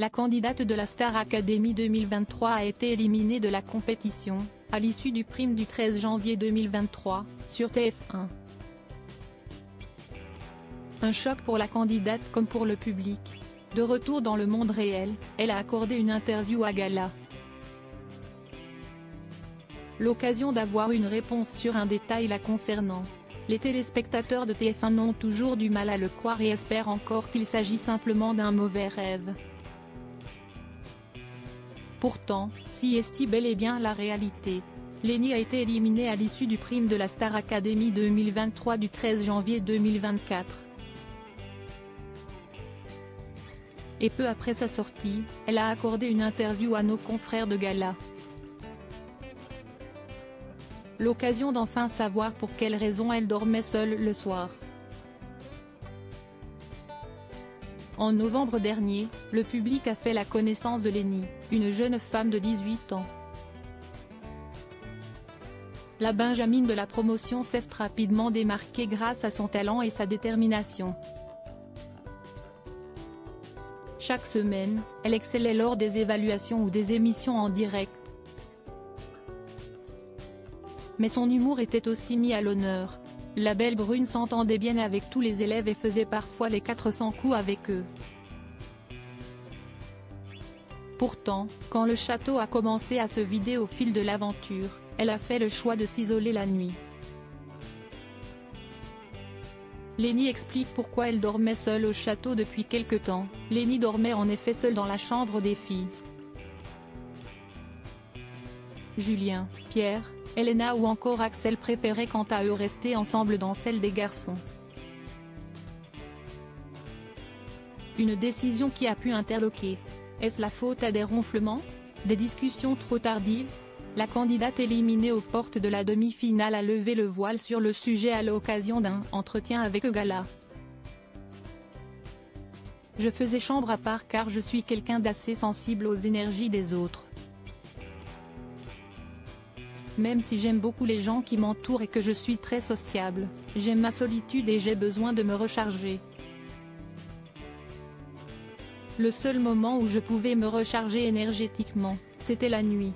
La candidate de la Star Academy 2023 a été éliminée de la compétition, à l'issue du prime du 13 janvier 2023, sur TF1. Un choc pour la candidate comme pour le public. De retour dans le monde réel, elle a accordé une interview à Gala. L'occasion d'avoir une réponse sur un détail la concernant. Les téléspectateurs de TF1 ont toujours du mal à le croire et espèrent encore qu'il s'agit simplement d'un mauvais rêve. Pourtant, si est bel et bien la réalité. Lenny a été éliminée à l'issue du prime de la Star Academy 2023 du 13 janvier 2024. Et peu après sa sortie, elle a accordé une interview à nos confrères de Gala. L'occasion d'enfin savoir pour quelle raison elle dormait seule le soir. En novembre dernier, le public a fait la connaissance de Lenny, une jeune femme de 18 ans. La Benjamine de la promotion s'est rapidement démarquée grâce à son talent et sa détermination. Chaque semaine, elle excellait lors des évaluations ou des émissions en direct. Mais son humour était aussi mis à l'honneur. La belle brune s'entendait bien avec tous les élèves et faisait parfois les 400 coups avec eux. Pourtant, quand le château a commencé à se vider au fil de l'aventure, elle a fait le choix de s'isoler la nuit. Lenny explique pourquoi elle dormait seule au château depuis quelque temps. Lenny dormait en effet seule dans la chambre des filles. Julien, Pierre, Elena ou encore Axel préféraient quant à eux rester ensemble dans celle des garçons. Une décision qui a pu interloquer. Est-ce la faute à des ronflements? Des discussions trop tardives? La candidate éliminée aux portes de la demi-finale a levé le voile sur le sujet à l'occasion d'un entretien avec Gala. Je faisais chambre à part car je suis quelqu'un d'assez sensible aux énergies des autres. Même si j'aime beaucoup les gens qui m'entourent et que je suis très sociable, j'aime ma solitude et j'ai besoin de me recharger. Le seul moment où je pouvais me recharger énergétiquement, c'était la nuit.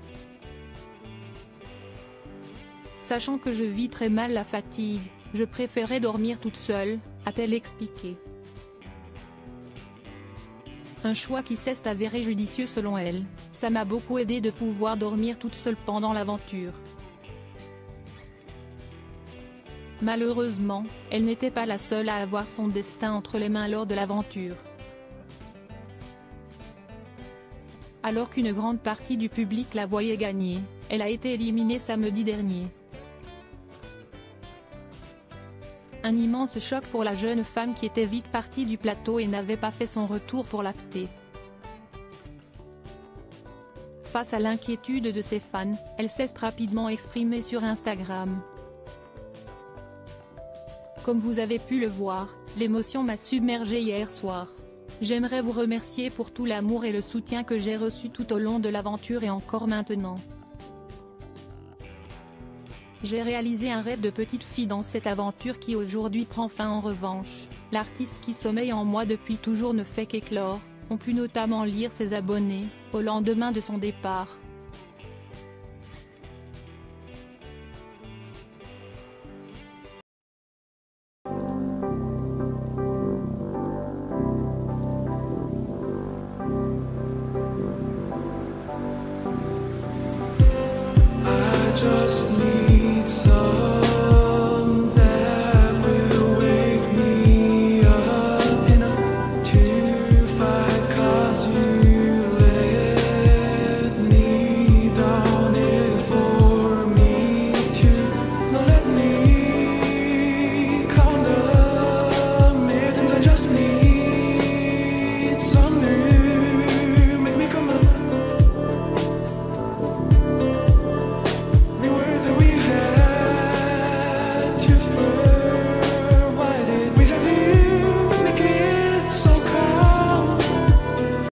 Sachant que je vis très mal la fatigue, je préférais dormir toute seule, a-t-elle expliqué. Un choix qui s'est avéré judicieux selon elle. Ça m'a beaucoup aidé de pouvoir dormir toute seule pendant l'aventure. Malheureusement, elle n'était pas la seule à avoir son destin entre les mains lors de l'aventure. Alors qu'une grande partie du public la voyait gagner, elle a été éliminée samedi dernier. Un immense choc pour la jeune femme qui était vite partie du plateau et n'avait pas fait son retour pour l'after. Face à l'inquiétude de ses fans, elle s'est rapidement exprimée sur Instagram. Comme vous avez pu le voir, l'émotion m'a submergée hier soir. J'aimerais vous remercier pour tout l'amour et le soutien que j'ai reçu tout au long de l'aventure et encore maintenant. J'ai réalisé un rêve de petite fille dans cette aventure qui aujourd'hui prend fin en revanche. L'artiste qui sommeille en moi depuis toujours ne fait qu'éclore, ont pu notamment lire ses abonnés, au lendemain de son départ. Just need